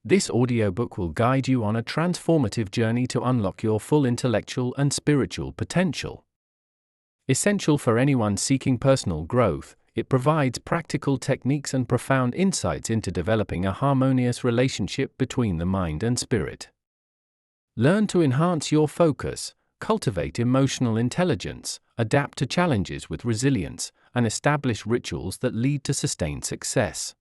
This audiobook will guide you on a transformative journey to unlock your full intellectual and spiritual potential. Essential for anyone seeking personal growth, it provides practical techniques and profound insights into developing a harmonious relationship between the mind and spirit. Learn to enhance your focus, cultivate emotional intelligence, adapt to challenges with resilience, and establish rituals that lead to sustained success.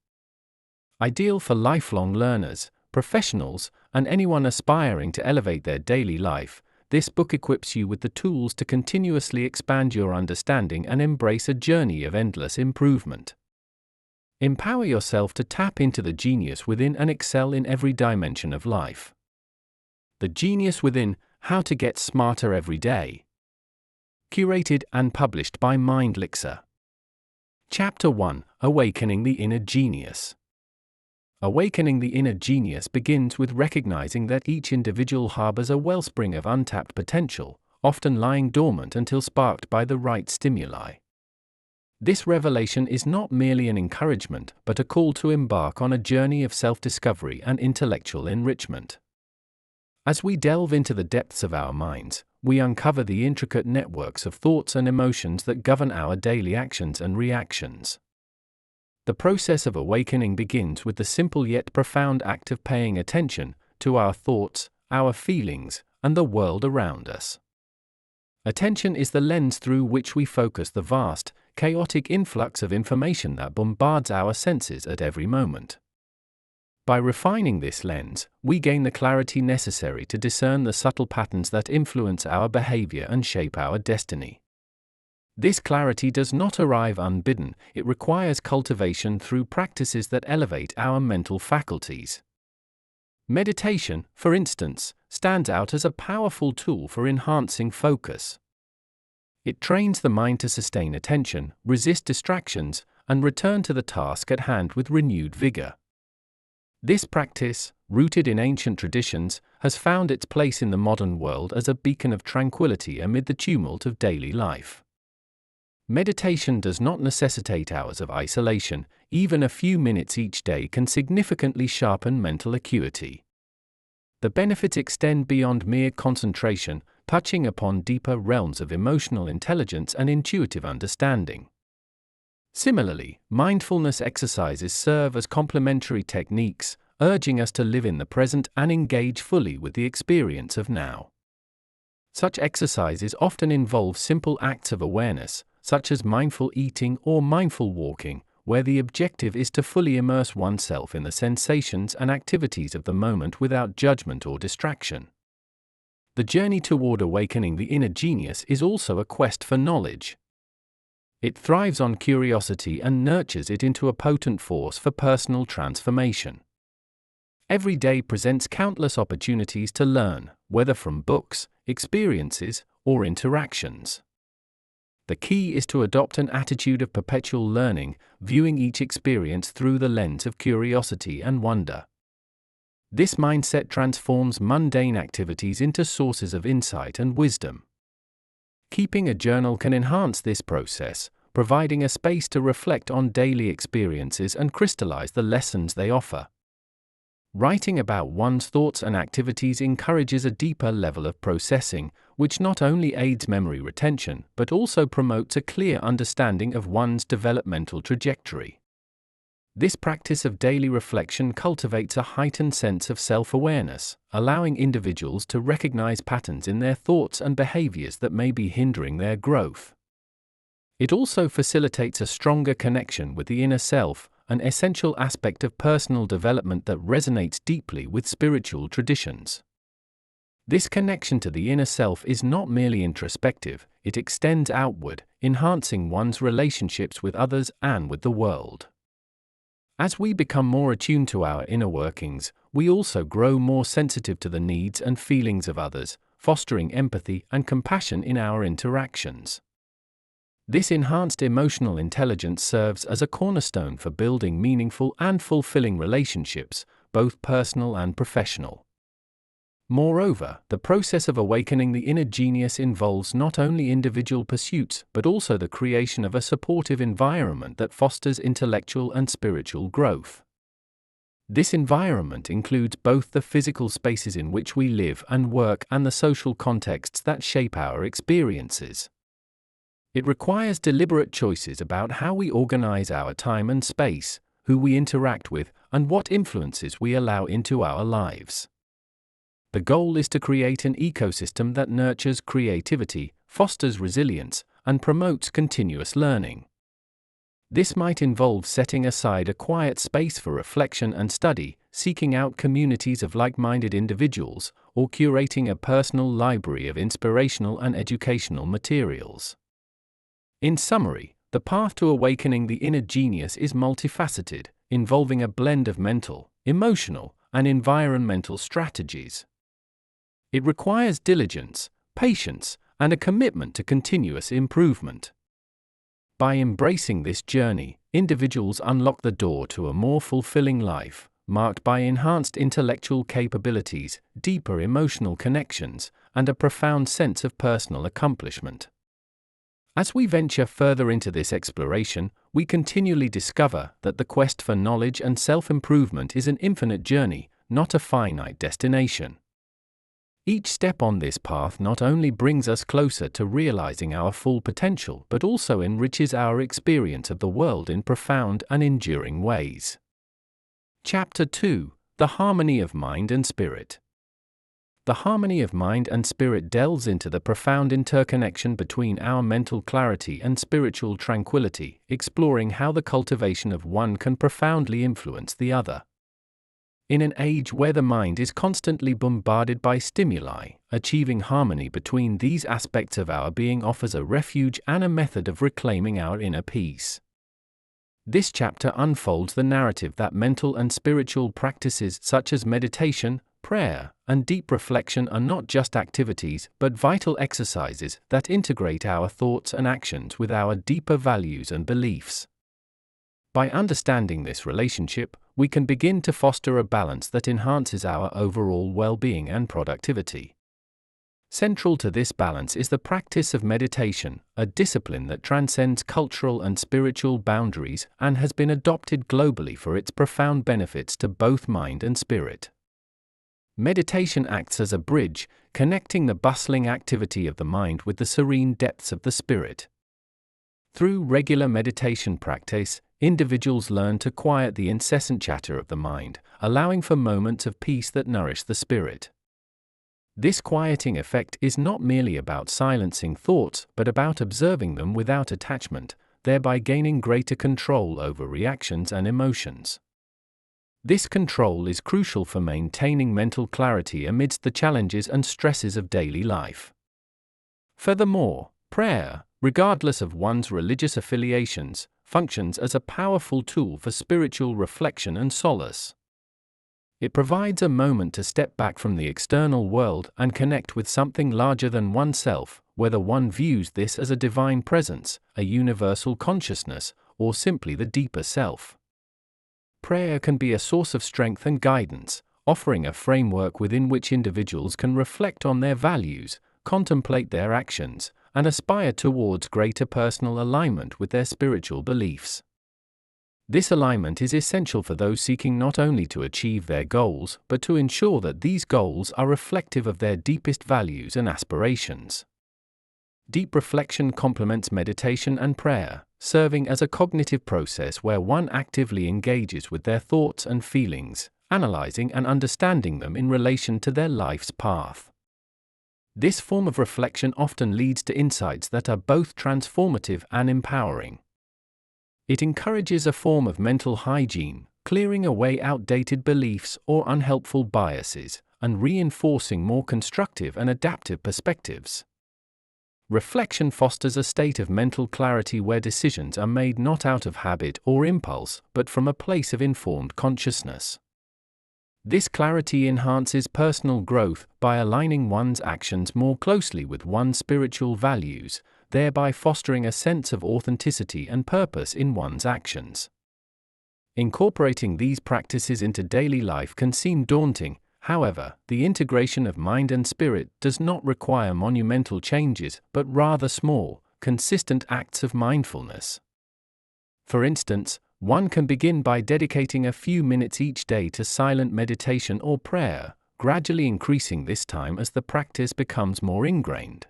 Ideal for lifelong learners, professionals, and anyone aspiring to elevate their daily life, this book equips you with the tools to continuously expand your understanding and embrace a journey of endless improvement. Empower yourself to tap into the genius within and excel in every dimension of life. The Genius Within: How to Get Smarter Every Day. Curated and published by MindLixer. Chapter 1: Awakening the Inner Genius. Awakening the inner genius begins with recognizing that each individual harbors a wellspring of untapped potential, often lying dormant until sparked by the right stimuli. This revelation is not merely an encouragement, but a call to embark on a journey of self-discovery and intellectual enrichment. As we delve into the depths of our minds, we uncover the intricate networks of thoughts and emotions that govern our daily actions and reactions. The process of awakening begins with the simple yet profound act of paying attention to our thoughts, our feelings, and the world around us. Attention is the lens through which we focus the vast, chaotic influx of information that bombards our senses at every moment. By refining this lens, we gain the clarity necessary to discern the subtle patterns that influence our behavior and shape our destiny. This clarity does not arrive unbidden, it requires cultivation through practices that elevate our mental faculties. Meditation, for instance, stands out as a powerful tool for enhancing focus. It trains the mind to sustain attention, resist distractions, and return to the task at hand with renewed vigor. This practice, rooted in ancient traditions, has found its place in the modern world as a beacon of tranquility amid the tumult of daily life. Meditation does not necessitate hours of isolation. Even a few minutes each day can significantly sharpen mental acuity. The benefits extend beyond mere concentration, touching upon deeper realms of emotional intelligence and intuitive understanding. Similarly, mindfulness exercises serve as complementary techniques, urging us to live in the present and engage fully with the experience of now. Such exercises often involve simple acts of awareness, such as mindful eating or mindful walking, where the objective is to fully immerse oneself in the sensations and activities of the moment without judgment or distraction. The journey toward awakening the inner genius is also a quest for knowledge. It thrives on curiosity and nurtures it into a potent force for personal transformation. Every day presents countless opportunities to learn, whether from books, experiences, or interactions. The key is to adopt an attitude of perpetual learning, viewing each experience through the lens of curiosity and wonder. This mindset transforms mundane activities into sources of insight and wisdom. Keeping a journal can enhance this process, providing a space to reflect on daily experiences and crystallize the lessons they offer. Writing about one's thoughts and activities encourages a deeper level of processing, which not only aids memory retention but also promotes a clear understanding of one's developmental trajectory. This practice of daily reflection cultivates a heightened sense of self-awareness, allowing individuals to recognize patterns in their thoughts and behaviors that may be hindering their growth. It also facilitates a stronger connection with the inner self, an essential aspect of personal development that resonates deeply with spiritual traditions. This connection to the inner self is not merely introspective, it extends outward, enhancing one's relationships with others and with the world. As we become more attuned to our inner workings, we also grow more sensitive to the needs and feelings of others, fostering empathy and compassion in our interactions. This enhanced emotional intelligence serves as a cornerstone for building meaningful and fulfilling relationships, both personal and professional. Moreover, the process of awakening the inner genius involves not only individual pursuits but also the creation of a supportive environment that fosters intellectual and spiritual growth. This environment includes both the physical spaces in which we live and work and the social contexts that shape our experiences. It requires deliberate choices about how we organize our time and space, who we interact with, and what influences we allow into our lives. The goal is to create an ecosystem that nurtures creativity, fosters resilience, and promotes continuous learning. This might involve setting aside a quiet space for reflection and study, seeking out communities of like-minded individuals, or curating a personal library of inspirational and educational materials. In summary, the path to awakening the inner genius is multifaceted, involving a blend of mental, emotional, and environmental strategies. It requires diligence, patience, and a commitment to continuous improvement. By embracing this journey, individuals unlock the door to a more fulfilling life, marked by enhanced intellectual capabilities, deeper emotional connections, and a profound sense of personal accomplishment. As we venture further into this exploration, we continually discover that the quest for knowledge and self-improvement is an infinite journey, not a finite destination. Each step on this path not only brings us closer to realizing our full potential but also enriches our experience of the world in profound and enduring ways. Chapter 2: The Harmony of Mind and Spirit. The harmony of mind and spirit delves into the profound interconnection between our mental clarity and spiritual tranquility, exploring how the cultivation of one can profoundly influence the other. In an age where the mind is constantly bombarded by stimuli, achieving harmony between these aspects of our being offers a refuge and a method of reclaiming our inner peace. This chapter unfolds the narrative that mental and spiritual practices such as meditation, prayer, and deep reflection are not just activities but vital exercises that integrate our thoughts and actions with our deeper values and beliefs. By understanding this relationship, we can begin to foster a balance that enhances our overall well-being and productivity. Central to this balance is the practice of meditation, a discipline that transcends cultural and spiritual boundaries and has been adopted globally for its profound benefits to both mind and spirit. Meditation acts as a bridge, connecting the bustling activity of the mind with the serene depths of the spirit. Through regular meditation practice, individuals learn to quiet the incessant chatter of the mind, allowing for moments of peace that nourish the spirit. This quieting effect is not merely about silencing thoughts, but about observing them without attachment, thereby gaining greater control over reactions and emotions. This control is crucial for maintaining mental clarity amidst the challenges and stresses of daily life. Furthermore, prayer, regardless of one's religious affiliations, functions as a powerful tool for spiritual reflection and solace. It provides a moment to step back from the external world and connect with something larger than oneself, whether one views this as a divine presence, a universal consciousness, or simply the deeper self. Prayer can be a source of strength and guidance, offering a framework within which individuals can reflect on their values, contemplate their actions, and aspire towards greater personal alignment with their spiritual beliefs. This alignment is essential for those seeking not only to achieve their goals, but to ensure that these goals are reflective of their deepest values and aspirations. Deep reflection complements meditation and prayer, serving as a cognitive process where one actively engages with their thoughts and feelings, analyzing and understanding them in relation to their life's path. This form of reflection often leads to insights that are both transformative and empowering. It encourages a form of mental hygiene, clearing away outdated beliefs or unhelpful biases, and reinforcing more constructive and adaptive perspectives. Reflection fosters a state of mental clarity where decisions are made not out of habit or impulse, but from a place of informed consciousness. This clarity enhances personal growth by aligning one's actions more closely with one's spiritual values, thereby fostering a sense of authenticity and purpose in one's actions. Incorporating these practices into daily life can seem daunting. However, the integration of mind and spirit does not require monumental changes, but rather small, consistent acts of mindfulness. For instance, One can begin by dedicating a few minutes each day to silent meditation or prayer, gradually increasing this time as the practice becomes more ingrained.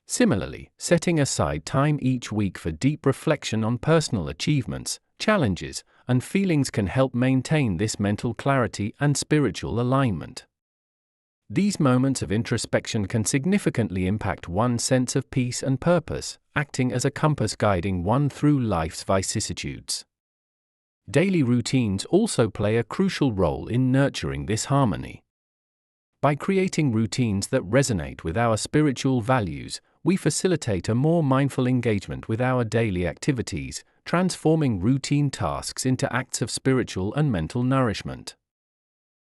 Similarly, setting aside time each week for deep reflection on personal achievements, challenges, and feelings can help maintain this mental clarity and spiritual alignment. These moments of introspection can significantly impact one's sense of peace and purpose, acting as a compass guiding one through life's vicissitudes. Daily routines also play a crucial role in nurturing this harmony. By creating routines that resonate with our spiritual values, we facilitate a more mindful engagement with our daily activities, transforming routine tasks into acts of spiritual and mental nourishment.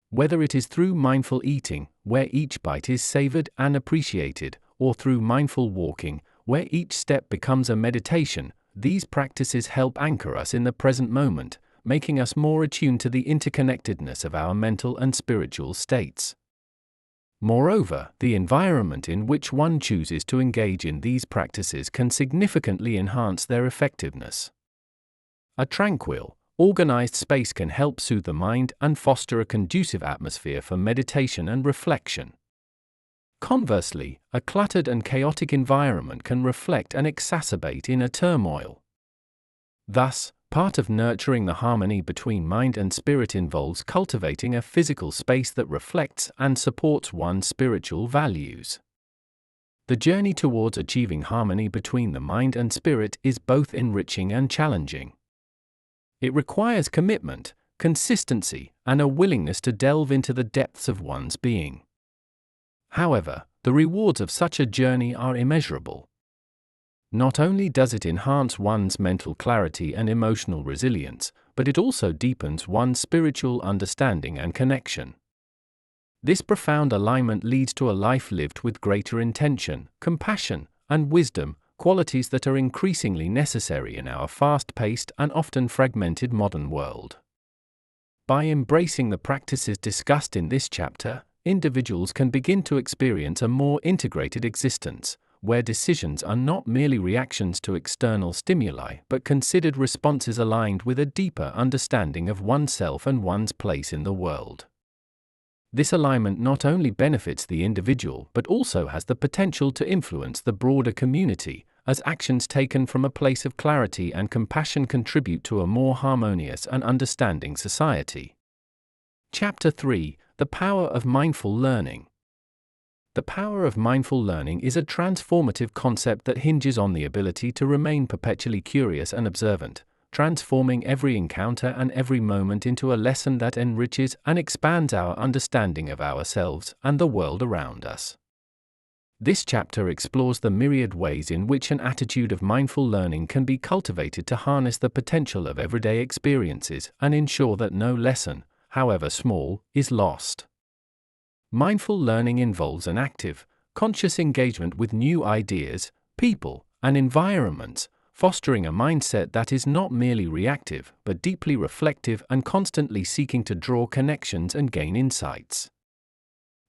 Whether it is through mindful eating, where each bite is savored and appreciated, or through mindful walking, where each step becomes a meditation, these practices help anchor us in the present moment, making us more attuned to the interconnectedness of our mental and spiritual states. Moreover, the environment in which one chooses to engage in these practices can significantly enhance their effectiveness. A tranquil, organized space can help soothe the mind and foster a conducive atmosphere for meditation and reflection. Conversely, a cluttered and chaotic environment can reflect and exacerbate inner turmoil. Thus, part of nurturing the harmony between mind and spirit involves cultivating a physical space that reflects and supports one's spiritual values. The journey towards achieving harmony between the mind and spirit is both enriching and challenging. It requires commitment, consistency, and a willingness to delve into the depths of one's being. However, the rewards of such a journey are immeasurable. Not only does it enhance one's mental clarity and emotional resilience, but it also deepens one's spiritual understanding and connection. This profound alignment leads to a life lived with greater intention, compassion, and wisdom, qualities that are increasingly necessary in our fast-paced and often fragmented modern world. By embracing the practices discussed in this chapter, individuals can begin to experience a more integrated existence, where decisions are not merely reactions to external stimuli but considered responses aligned with a deeper understanding of oneself and one's place in the world. This alignment not only benefits the individual but also has the potential to influence the broader community, as actions taken from a place of clarity and compassion contribute to a more harmonious and understanding society. Chapter 3: The Power of Mindful Learning. The power of mindful learning is a transformative concept that hinges on the ability to remain perpetually curious and observant, transforming every encounter and every moment into a lesson that enriches and expands our understanding of ourselves and the world around us. This chapter explores the myriad ways in which an attitude of mindful learning can be cultivated to harness the potential of everyday experiences and ensure that no lesson, however small, is lost. Mindful learning involves an active, conscious engagement with new ideas, people, and environments, fostering a mindset that is not merely reactive but deeply reflective and constantly seeking to draw connections and gain insights.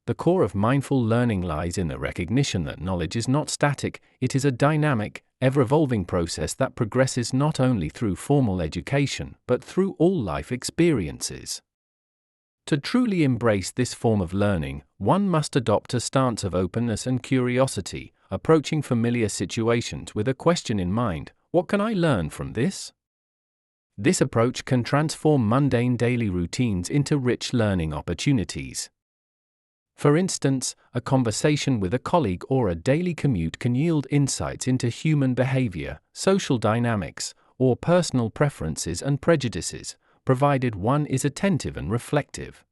The core of mindful learning lies in the recognition that knowledge is not static, it is a dynamic, ever-evolving process that progresses not only through formal education but through all life experiences. To truly embrace this form of learning, one must adopt a stance of openness and curiosity, approaching familiar situations with a question in mind: what can I learn from this? This approach can transform mundane daily routines into rich learning opportunities. For instance, a conversation with a colleague or a daily commute can yield insights into human behavior, social dynamics, or personal preferences and prejudices, provided one is attentive and reflective.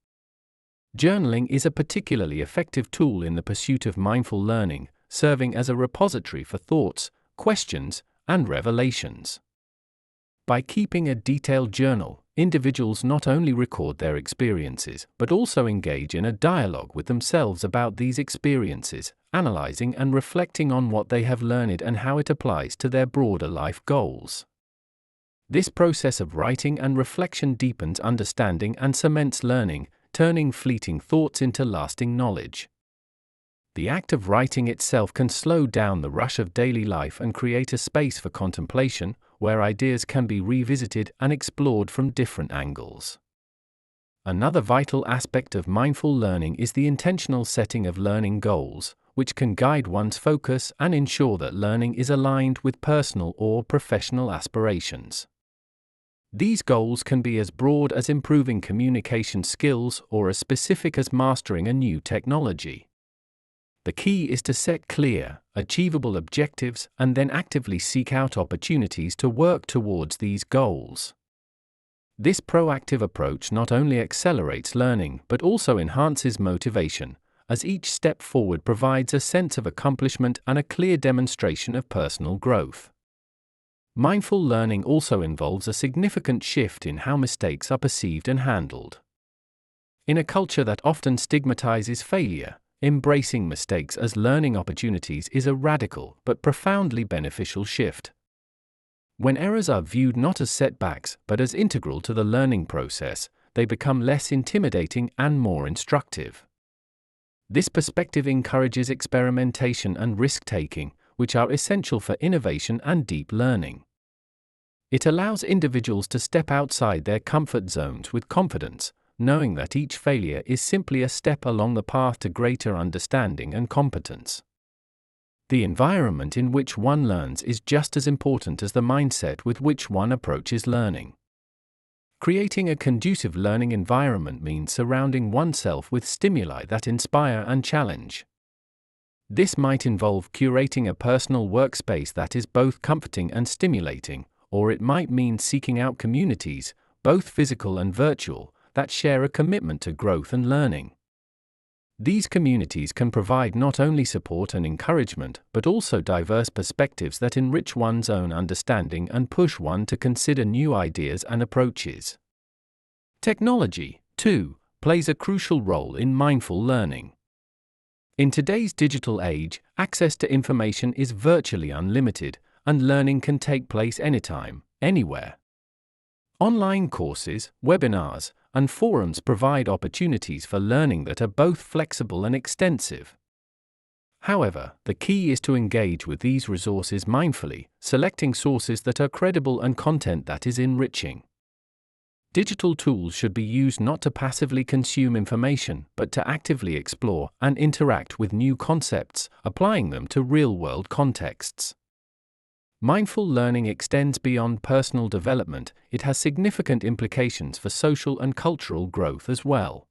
Journaling is a particularly effective tool in the pursuit of mindful learning, serving as a repository for thoughts, questions, and revelations. By keeping a detailed journal, individuals not only record their experiences but also engage in a dialogue with themselves about these experiences, analyzing and reflecting on what they have learned and how it applies to their broader life goals. This process of writing and reflection deepens understanding and cements learning, turning fleeting thoughts into lasting knowledge. The act of writing itself can slow down the rush of daily life and create a space for contemplation, where ideas can be revisited and explored from different angles. Another vital aspect of mindful learning is the intentional setting of learning goals, which can guide one's focus and ensure that learning is aligned with personal or professional aspirations. These goals can be as broad as improving communication skills or as specific as mastering a new technology. The key is to set clear, achievable objectives and then actively seek out opportunities to work towards these goals. This proactive approach not only accelerates learning but also enhances motivation, as each step forward provides a sense of accomplishment and a clear demonstration of personal growth. Mindful learning also involves a significant shift in how mistakes are perceived and handled. In a culture that often stigmatizes failure, embracing mistakes as learning opportunities is a radical but profoundly beneficial shift. When errors are viewed not as setbacks but as integral to the learning process, they become less intimidating and more instructive. This perspective encourages experimentation and risk-taking, which are essential for innovation and deep learning. It allows individuals to step outside their comfort zones with confidence, knowing that each failure is simply a step along the path to greater understanding and competence. The environment in which one learns is just as important as the mindset with which one approaches learning. Creating a conducive learning environment means surrounding oneself with stimuli that inspire and challenge. This might involve curating a personal workspace that is both comforting and stimulating, or it might mean seeking out communities, both physical and virtual, that share a commitment to growth and learning. These communities can provide not only support and encouragement, but also diverse perspectives that enrich one's own understanding and push one to consider new ideas and approaches. Technology, too, plays a crucial role in mindful learning. In today's digital age, access to information is virtually unlimited, and learning can take place anytime, anywhere. Online courses, webinars, and forums provide opportunities for learning that are both flexible and extensive. However, the key is to engage with these resources mindfully, selecting sources that are credible and content that is enriching. Digital tools should be used not to passively consume information, but to actively explore and interact with new concepts, applying them to real-world contexts. Mindful learning extends beyond personal development. It has significant implications for social and cultural growth as well.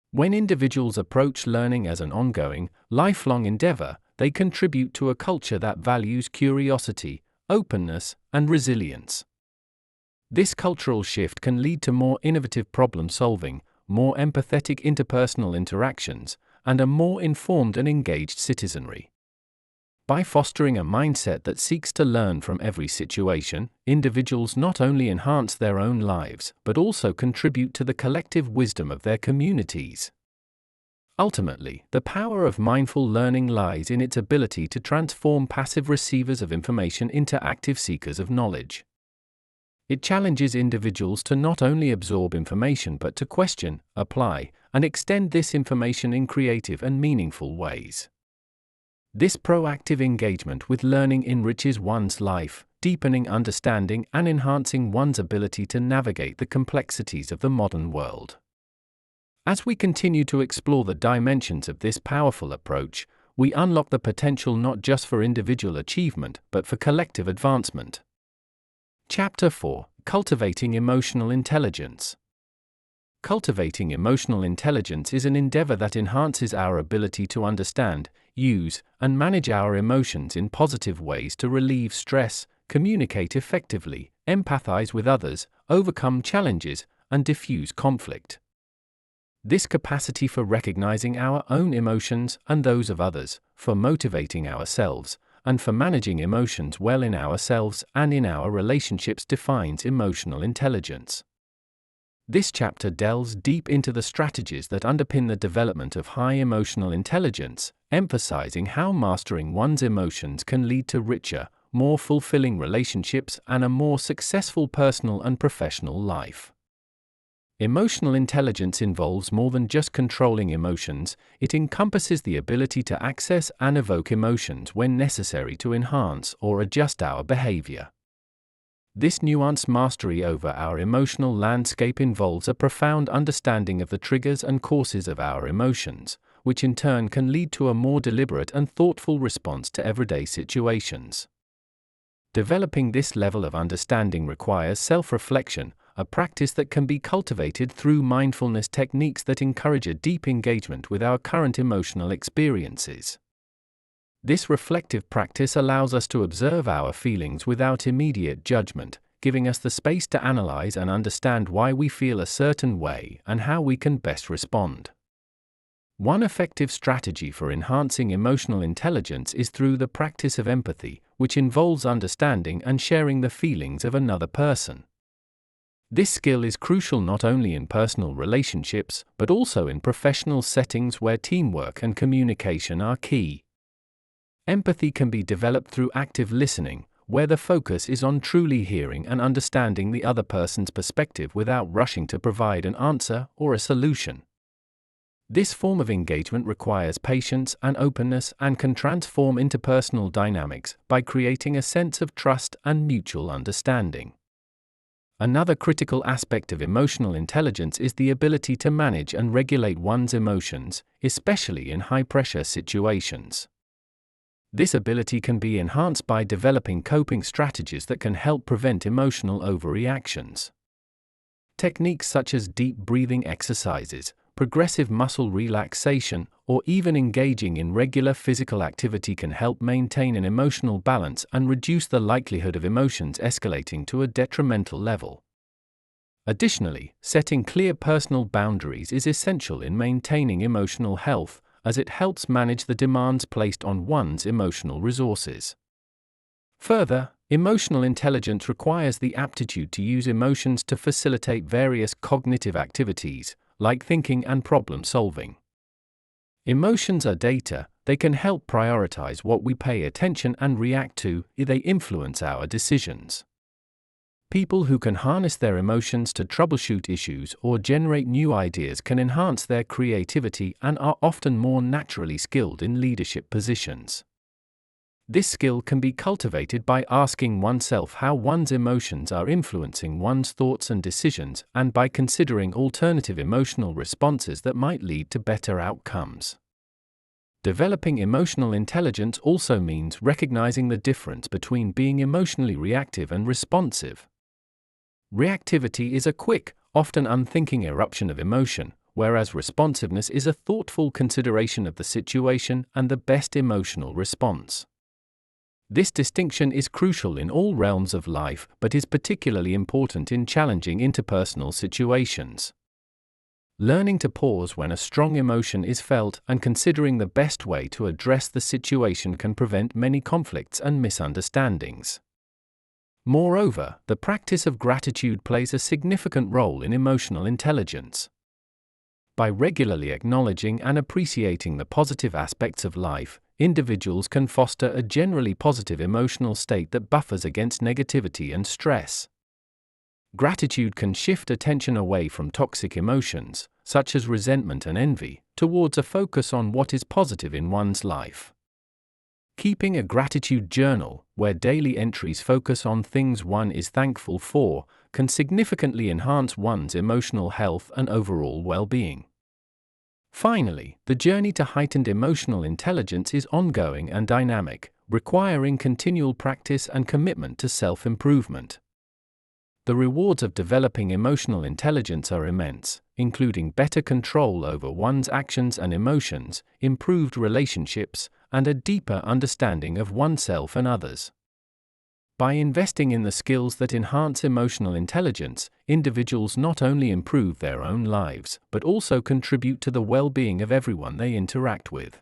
When individuals approach learning as an ongoing, lifelong endeavor, they contribute to a culture that values curiosity, openness, and resilience. This cultural shift can lead to more innovative problem solving, more empathetic interpersonal interactions, and a more informed and engaged citizenry. By fostering a mindset that seeks to learn from every situation, individuals not only enhance their own lives, but also contribute to the collective wisdom of their communities. Ultimately, the power of mindful learning lies in its ability to transform passive receivers of information into active seekers of knowledge. It challenges individuals to not only absorb information but to question, apply, and extend this information in creative and meaningful ways. This proactive engagement with learning enriches one's life, deepening understanding and enhancing one's ability to navigate the complexities of the modern world. As we continue to explore the dimensions of this powerful approach, we unlock the potential not just for individual achievement, but for collective advancement. Chapter 4: Cultivating Emotional Intelligence. Cultivating emotional intelligence is an endeavor that enhances our ability to understand, use, and manage our emotions in positive ways to relieve stress, communicate effectively, empathize with others, overcome challenges, and diffuse conflict. This capacity for recognizing our own emotions and those of others, for motivating ourselves, and for managing emotions well in ourselves and in our relationships defines emotional intelligence. This chapter delves deep into the strategies that underpin the development of high emotional intelligence, emphasizing how mastering one's emotions can lead to richer, more fulfilling relationships and a more successful personal and professional life. Emotional intelligence involves more than just controlling emotions. It encompasses the ability to access and evoke emotions when necessary to enhance or adjust our behavior. This nuanced mastery over our emotional landscape involves a profound understanding of the triggers and causes of our emotions, which in turn can lead to a more deliberate and thoughtful response to everyday situations. Developing this level of understanding requires self-reflection, a practice that can be cultivated through mindfulness techniques that encourage a deep engagement with our current emotional experiences. This reflective practice allows us to observe our feelings without immediate judgment, giving us the space to analyze and understand why we feel a certain way and how we can best respond. One effective strategy for enhancing emotional intelligence is through the practice of empathy, which involves understanding and sharing the feelings of another person. This skill is crucial not only in personal relationships, but also in professional settings where teamwork and communication are key. Empathy can be developed through active listening, where the focus is on truly hearing and understanding the other person's perspective without rushing to provide an answer or a solution. This form of engagement requires patience and openness and can transform interpersonal dynamics by creating a sense of trust and mutual understanding. Another critical aspect of emotional intelligence is the ability to manage and regulate one's emotions, especially in high-pressure situations. This ability can be enhanced by developing coping strategies that can help prevent emotional overreactions. Techniques such as deep breathing exercises, progressive muscle relaxation, or even engaging in regular physical activity can help maintain an emotional balance and reduce the likelihood of emotions escalating to a detrimental level. Additionally, setting clear personal boundaries is essential in maintaining emotional health, as it helps manage the demands placed on one's emotional resources. Further, emotional intelligence requires the aptitude to use emotions to facilitate various cognitive activities, like thinking and problem solving. Emotions are data, they can help prioritize what we pay attention and react to, they influence our decisions. People who can harness their emotions to troubleshoot issues or generate new ideas can enhance their creativity and are often more naturally skilled in leadership positions. This skill can be cultivated by asking oneself how one's emotions are influencing one's thoughts and decisions, and by considering alternative emotional responses that might lead to better outcomes. Developing emotional intelligence also means recognizing the difference between being emotionally reactive and responsive. Reactivity is a quick, often unthinking eruption of emotion, whereas responsiveness is a thoughtful consideration of the situation and the best emotional response. This distinction is crucial in all realms of life, but is particularly important in challenging interpersonal situations. Learning to pause when a strong emotion is felt and considering the best way to address the situation can prevent many conflicts and misunderstandings. Moreover, the practice of gratitude plays a significant role in emotional intelligence. By regularly acknowledging and appreciating the positive aspects of life, individuals can foster a generally positive emotional state that buffers against negativity and stress. Gratitude can shift attention away from toxic emotions, such as resentment and envy, towards a focus on what is positive in one's life. Keeping a gratitude journal, where daily entries focus on things one is thankful for, can significantly enhance one's emotional health and overall well-being. Finally, the journey to heightened emotional intelligence is ongoing and dynamic, requiring continual practice and commitment to self-improvement. The rewards of developing emotional intelligence are immense, including better control over one's actions and emotions, improved relationships, and a deeper understanding of oneself and others. By investing in the skills that enhance emotional intelligence, individuals not only improve their own lives, but also contribute to the well-being of everyone they interact with.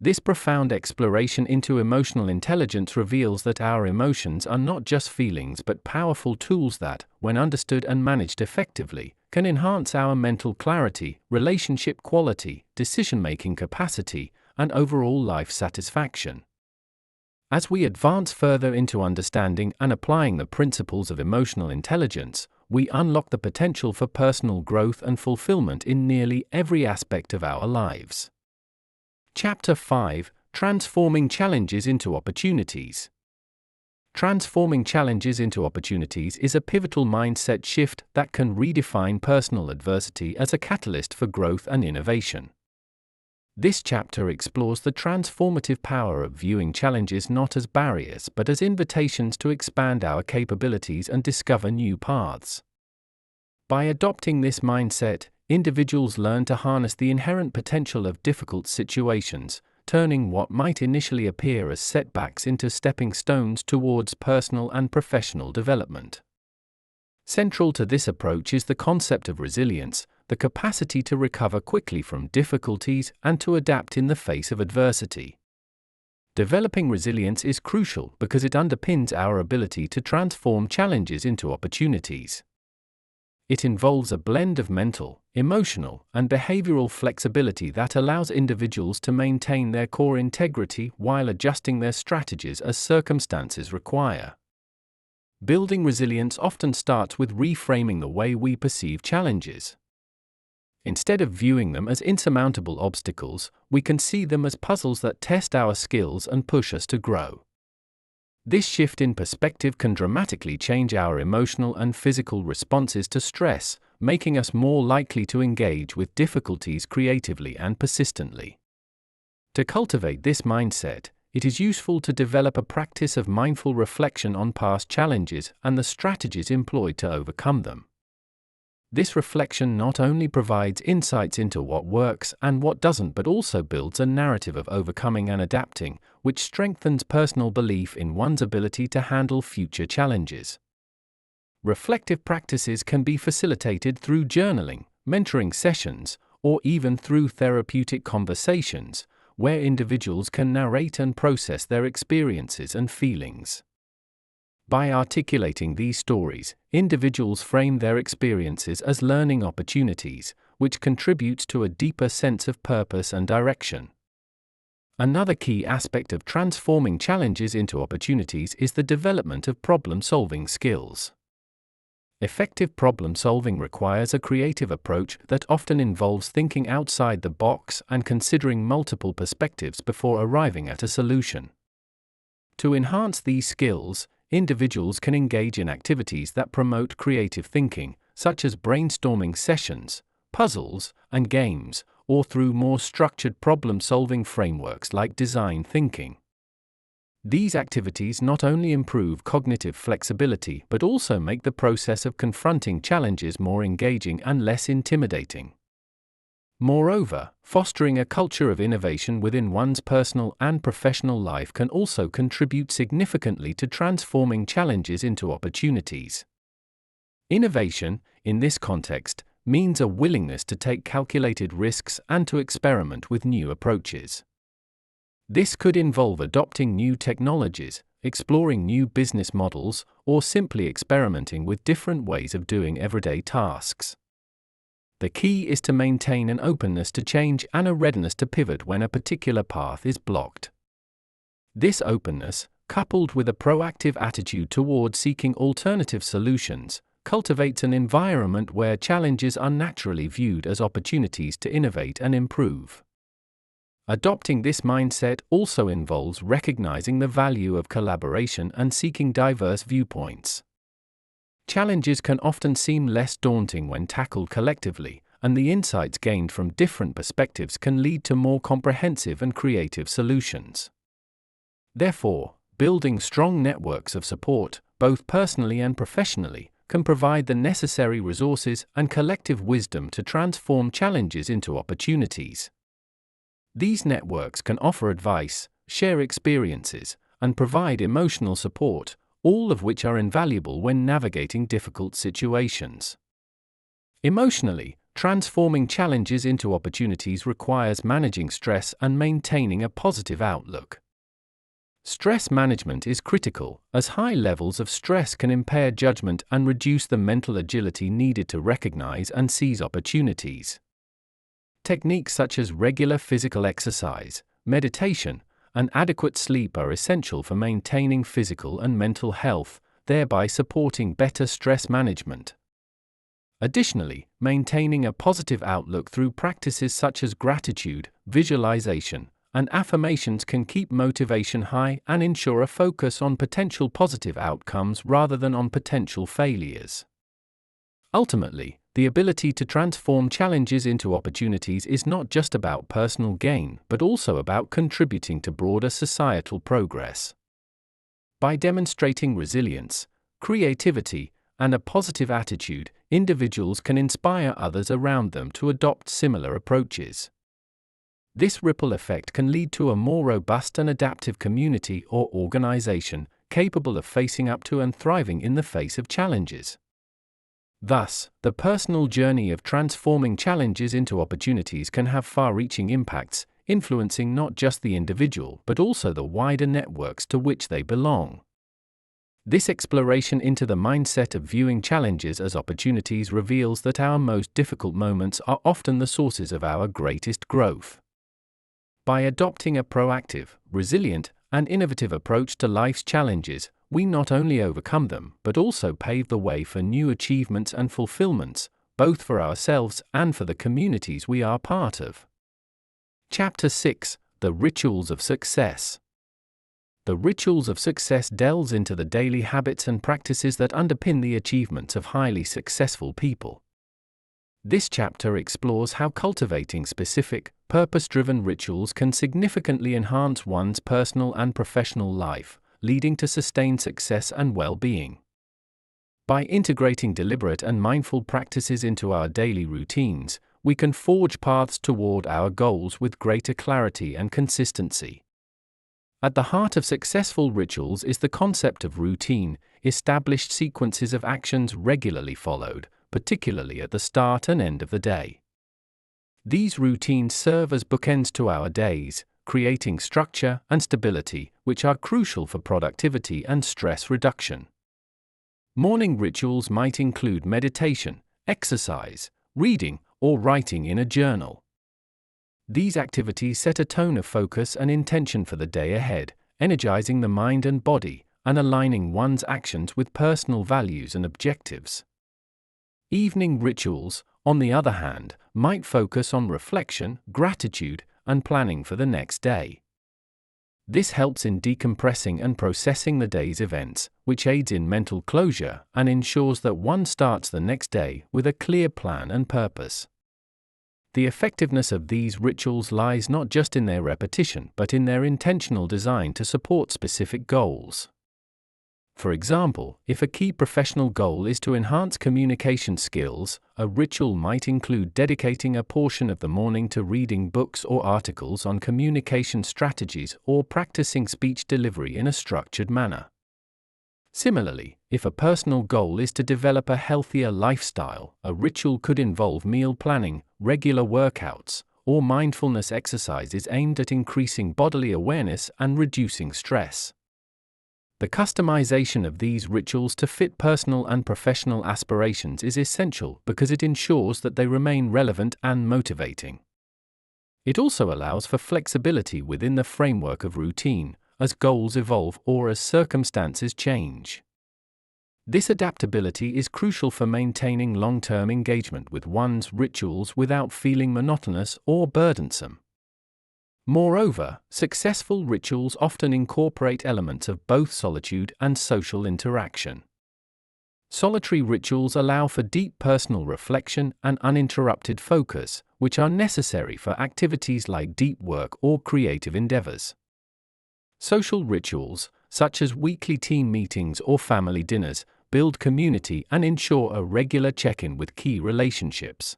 This profound exploration into emotional intelligence reveals that our emotions are not just feelings but powerful tools that, when understood and managed effectively, can enhance our mental clarity, relationship quality, decision-making capacity, and overall life satisfaction. As we advance further into understanding and applying the principles of emotional intelligence, we unlock the potential for personal growth and fulfillment in nearly every aspect of our lives. Chapter 5: Transforming Challenges into Opportunities. Transforming challenges into opportunities is a pivotal mindset shift that can redefine personal adversity as a catalyst for growth and innovation. This chapter explores the transformative power of viewing challenges not as barriers but as invitations to expand our capabilities and discover new paths. By adopting this mindset, individuals learn to harness the inherent potential of difficult situations, turning what might initially appear as setbacks into stepping stones towards personal and professional development. Central to this approach is the concept of resilience, the capacity to recover quickly from difficulties and to adapt in the face of adversity. Developing resilience is crucial because it underpins our ability to transform challenges into opportunities. It involves a blend of mental, emotional, and behavioral flexibility that allows individuals to maintain their core integrity while adjusting their strategies as circumstances require. Building resilience often starts with reframing the way we perceive challenges. Instead of viewing them as insurmountable obstacles, we can see them as puzzles that test our skills and push us to grow. This shift in perspective can dramatically change our emotional and physical responses to stress, making us more likely to engage with difficulties creatively and persistently. To cultivate this mindset, it is useful to develop a practice of mindful reflection on past challenges and the strategies employed to overcome them. This reflection not only provides insights into what works and what doesn't, but also builds a narrative of overcoming and adapting, which strengthens personal belief in one's ability to handle future challenges. Reflective practices can be facilitated through journaling, mentoring sessions, or even through therapeutic conversations, where individuals can narrate and process their experiences and feelings. By articulating these stories, individuals frame their experiences as learning opportunities, which contributes to a deeper sense of purpose and direction. Another key aspect of transforming challenges into opportunities is the development of problem-solving skills. Effective problem-solving requires a creative approach that often involves thinking outside the box and considering multiple perspectives before arriving at a solution. To enhance these skills, individuals can engage in activities that promote creative thinking, such as brainstorming sessions, puzzles, and games, or through more structured problem-solving frameworks like design thinking. These activities not only improve cognitive flexibility but also make the process of confronting challenges more engaging and less intimidating. Moreover, fostering a culture of innovation within one's personal and professional life can also contribute significantly to transforming challenges into opportunities. Innovation, in this context, means a willingness to take calculated risks and to experiment with new approaches. This could involve adopting new technologies, exploring new business models, or simply experimenting with different ways of doing everyday tasks. The key is to maintain an openness to change and a readiness to pivot when a particular path is blocked. This openness, coupled with a proactive attitude toward seeking alternative solutions, cultivates an environment where challenges are naturally viewed as opportunities to innovate and improve. Adopting this mindset also involves recognizing the value of collaboration and seeking diverse viewpoints. Challenges can often seem less daunting when tackled collectively, and the insights gained from different perspectives can lead to more comprehensive and creative solutions. Therefore, building strong networks of support, both personally and professionally, can provide the necessary resources and collective wisdom to transform challenges into opportunities. These networks can offer advice, share experiences, and provide emotional support, all of which are invaluable when navigating difficult situations. Emotionally, transforming challenges into opportunities requires managing stress and maintaining a positive outlook. Stress management is critical, as high levels of stress can impair judgment and reduce the mental agility needed to recognize and seize opportunities. Techniques such as regular physical exercise, meditation, and adequate sleep are essential for maintaining physical and mental health, thereby supporting better stress management. Additionally, maintaining a positive outlook through practices such as gratitude, visualization, and affirmations can keep motivation high and ensure a focus on potential positive outcomes rather than on potential failures. Ultimately, the ability to transform challenges into opportunities is not just about personal gain, but also about contributing to broader societal progress. By demonstrating resilience, creativity, and a positive attitude, individuals can inspire others around them to adopt similar approaches. This ripple effect can lead to a more robust and adaptive community or organization, capable of facing up to and thriving in the face of challenges. Thus, the personal journey of transforming challenges into opportunities can have far-reaching impacts, influencing not just the individual but also the wider networks to which they belong. This exploration into the mindset of viewing challenges as opportunities reveals that our most difficult moments are often the sources of our greatest growth. By adopting a proactive, resilient, and innovative approach to life's challenges, we not only overcome them but also pave the way for new achievements and fulfillments, both for ourselves and for the communities we are part of. Chapter 6: The Rituals of Success. The Rituals of Success delves into the daily habits and practices that underpin the achievements of highly successful people. This chapter explores how cultivating specific, purpose-driven rituals can significantly enhance one's personal and professional life, leading to sustained success and well-being. By integrating deliberate and mindful practices into our daily routines, we can forge paths toward our goals with greater clarity and consistency. At the heart of successful rituals is the concept of routine, established sequences of actions regularly followed, particularly at the start and end of the day. These routines serve as bookends to our days, creating structure and stability, which are crucial for productivity and stress reduction. Morning rituals might include meditation, exercise, reading, or writing in a journal. These activities set a tone of focus and intention for the day ahead, energizing the mind and body, and aligning one's actions with personal values and objectives. Evening rituals, on the other hand, might focus on reflection, gratitude, and planning for the next day. This helps in decompressing and processing the day's events, which aids in mental closure and ensures that one starts the next day with a clear plan and purpose. The effectiveness of these rituals lies not just in their repetition but in their intentional design to support specific goals. For example, if a key professional goal is to enhance communication skills, a ritual might include dedicating a portion of the morning to reading books or articles on communication strategies or practicing speech delivery in a structured manner. Similarly, if a personal goal is to develop a healthier lifestyle, a ritual could involve meal planning, regular workouts, or mindfulness exercises aimed at increasing bodily awareness and reducing stress. The customization of these rituals to fit personal and professional aspirations is essential because it ensures that they remain relevant and motivating. It also allows for flexibility within the framework of routine, as goals evolve or as circumstances change. This adaptability is crucial for maintaining long-term engagement with one's rituals without feeling monotonous or burdensome. Moreover, successful rituals often incorporate elements of both solitude and social interaction. Solitary rituals allow for deep personal reflection and uninterrupted focus, which are necessary for activities like deep work or creative endeavors. Social rituals, such as weekly team meetings or family dinners, build community and ensure a regular check-in with key relationships.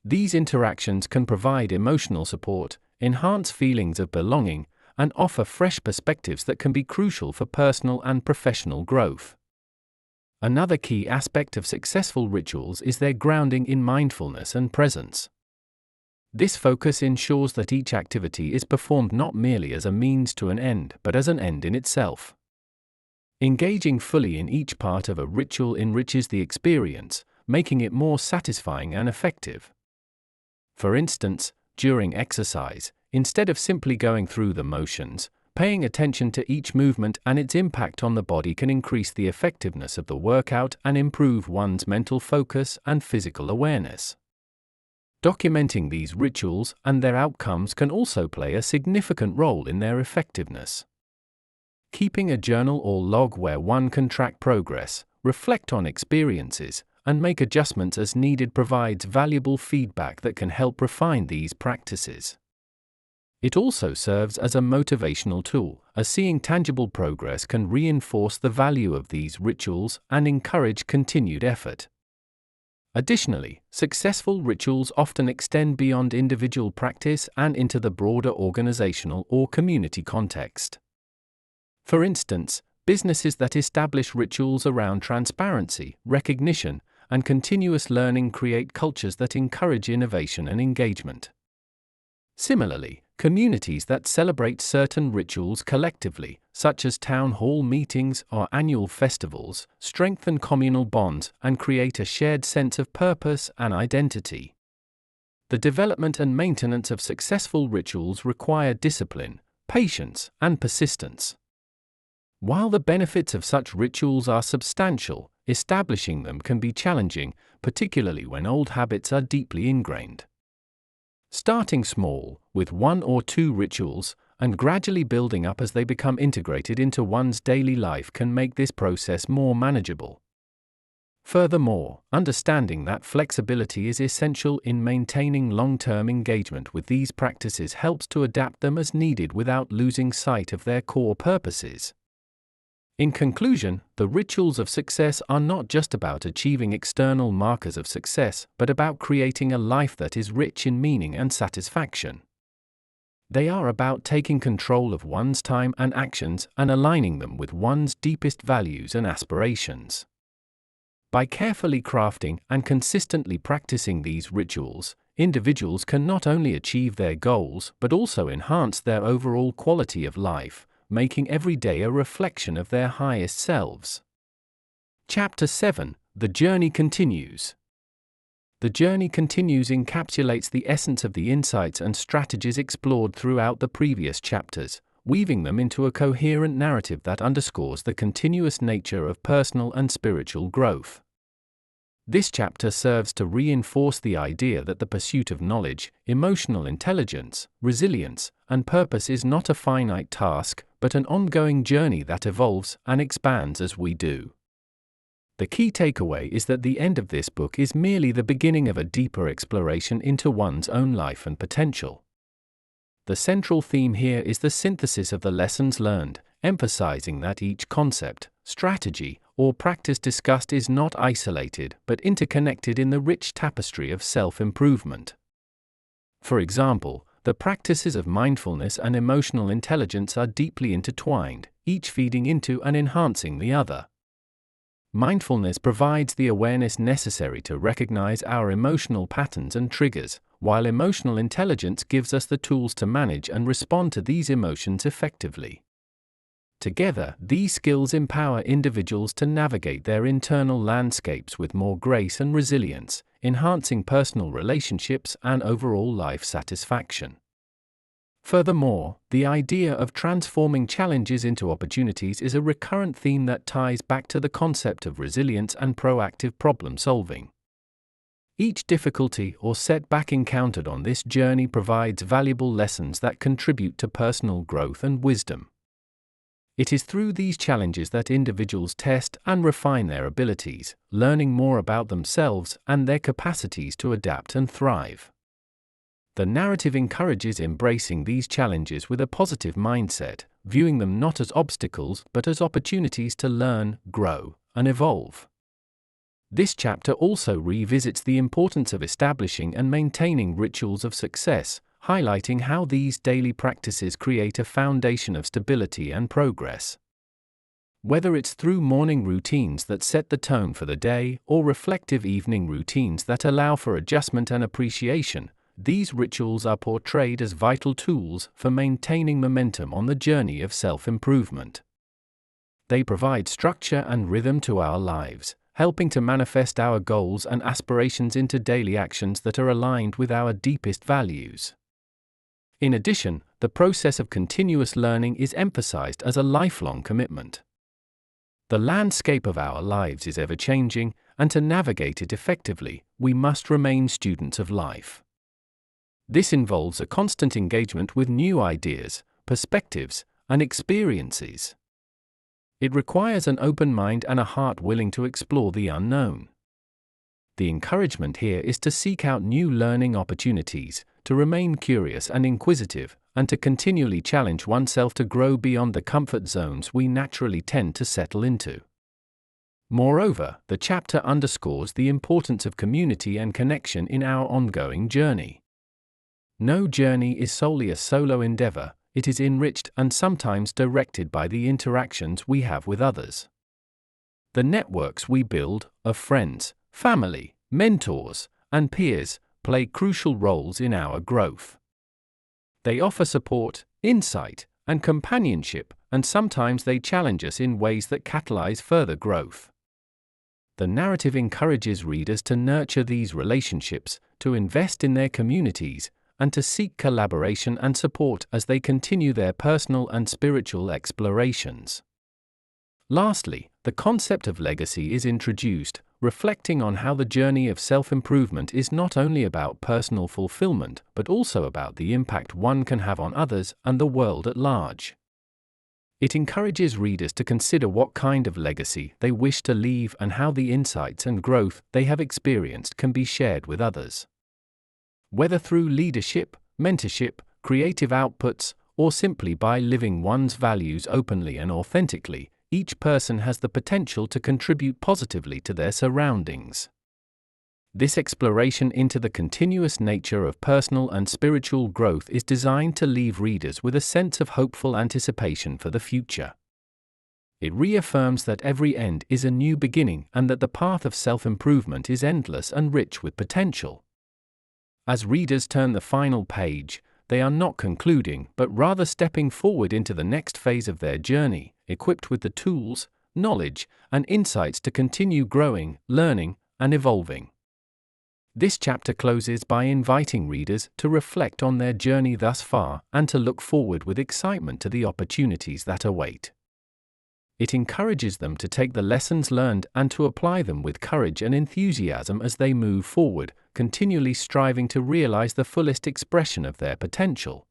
These interactions can provide emotional support, enhance feelings of belonging, and offer fresh perspectives that can be crucial for personal and professional growth. Another key aspect of successful rituals is their grounding in mindfulness and presence. This focus ensures that each activity is performed not merely as a means to an end, but as an end in itself. Engaging fully in each part of a ritual enriches the experience, making it more satisfying and effective. For instance, during exercise, instead of simply going through the motions, paying attention to each movement and its impact on the body can increase the effectiveness of the workout and improve one's mental focus and physical awareness. Documenting these rituals and their outcomes can also play a significant role in their effectiveness. Keeping a journal or log where one can track progress, reflect on experiences, and make adjustments as needed provides valuable feedback that can help refine these practices. It also serves as a motivational tool, as seeing tangible progress can reinforce the value of these rituals and encourage continued effort. Additionally, successful rituals often extend beyond individual practice and into the broader organizational or community context. For instance, businesses that establish rituals around transparency, recognition, and continuous learning create cultures that encourage innovation and engagement. Similarly, communities that celebrate certain rituals collectively, such as town hall meetings or annual festivals, strengthen communal bonds and create a shared sense of purpose and identity. The development and maintenance of successful rituals require discipline, patience, and persistence. While the benefits of such rituals are substantial, establishing them can be challenging, particularly when old habits are deeply ingrained. Starting small, with 1 or 2 rituals, and gradually building up as they become integrated into one's daily life can make this process more manageable. Furthermore, understanding that flexibility is essential in maintaining long-term engagement with these practices helps to adapt them as needed without losing sight of their core purposes. In conclusion, the rituals of success are not just about achieving external markers of success, but about creating a life that is rich in meaning and satisfaction. They are about taking control of one's time and actions and aligning them with one's deepest values and aspirations. By carefully crafting and consistently practicing these rituals, individuals can not only achieve their goals but also enhance their overall quality of life, making every day a reflection of their highest selves. Chapter 7: The Journey Continues. The Journey Continues encapsulates the essence of the insights and strategies explored throughout the previous chapters, weaving them into a coherent narrative that underscores the continuous nature of personal and spiritual growth. This chapter serves to reinforce the idea that the pursuit of knowledge, emotional intelligence, resilience, and purpose is not a finite task, but an ongoing journey that evolves and expands as we do. The key takeaway is that the end of this book is merely the beginning of a deeper exploration into one's own life and potential. The central theme here is the synthesis of the lessons learned, emphasizing that each concept, strategy, or practice discussed is not isolated but interconnected in the rich tapestry of self-improvement. For example, the practices of mindfulness and emotional intelligence are deeply intertwined, each feeding into and enhancing the other. Mindfulness provides the awareness necessary to recognize our emotional patterns and triggers, while emotional intelligence gives us the tools to manage and respond to these emotions effectively. Together, these skills empower individuals to navigate their internal landscapes with more grace and resilience, enhancing personal relationships and overall life satisfaction. Furthermore, the idea of transforming challenges into opportunities is a recurrent theme that ties back to the concept of resilience and proactive problem solving. Each difficulty or setback encountered on this journey provides valuable lessons that contribute to personal growth and wisdom. It is through these challenges that individuals test and refine their abilities, learning more about themselves and their capacities to adapt and thrive. The narrative encourages embracing these challenges with a positive mindset, viewing them not as obstacles but as opportunities to learn, grow, and evolve. This chapter also revisits the importance of establishing and maintaining rituals of success, highlighting how these daily practices create a foundation of stability and progress. Whether it's through morning routines that set the tone for the day or reflective evening routines that allow for adjustment and appreciation, these rituals are portrayed as vital tools for maintaining momentum on the journey of self-improvement. They provide structure and rhythm to our lives, helping to manifest our goals and aspirations into daily actions that are aligned with our deepest values. In addition, the process of continuous learning is emphasized as a lifelong commitment. The landscape of our lives is ever-changing, and to navigate it effectively, we must remain students of life. This involves a constant engagement with new ideas, perspectives, and experiences. It requires an open mind and a heart willing to explore the unknown. The encouragement here is to seek out new learning opportunities, to remain curious and inquisitive, and to continually challenge oneself to grow beyond the comfort zones we naturally tend to settle into. Moreover, the chapter underscores the importance of community and connection in our ongoing journey. No journey is solely a solo endeavor, it is enriched and sometimes directed by the interactions we have with others. The networks we build, of friends, family, mentors, and peers, play crucial roles in our growth. They offer support, insight, and companionship, and sometimes they challenge us in ways that catalyze further growth. The narrative encourages readers to nurture these relationships, to invest in their communities, and to seek collaboration and support as they continue their personal and spiritual explorations. Lastly, the concept of legacy is introduced, reflecting on how the journey of self-improvement is not only about personal fulfillment but also about the impact one can have on others and the world at large. It encourages readers to consider what kind of legacy they wish to leave and how the insights and growth they have experienced can be shared with others. Whether through leadership, mentorship, creative outputs, or simply by living one's values openly and authentically, each person has the potential to contribute positively to their surroundings. This exploration into the continuous nature of personal and spiritual growth is designed to leave readers with a sense of hopeful anticipation for the future. It reaffirms that every end is a new beginning and that the path of self-improvement is endless and rich with potential. As readers turn the final page, they are not concluding but rather stepping forward into the next phase of their journey, equipped with the tools, knowledge, and insights to continue growing, learning, and evolving. This chapter closes by inviting readers to reflect on their journey thus far and to look forward with excitement to the opportunities that await. It encourages them to take the lessons learned and to apply them with courage and enthusiasm as they move forward, continually striving to realize the fullest expression of their potential.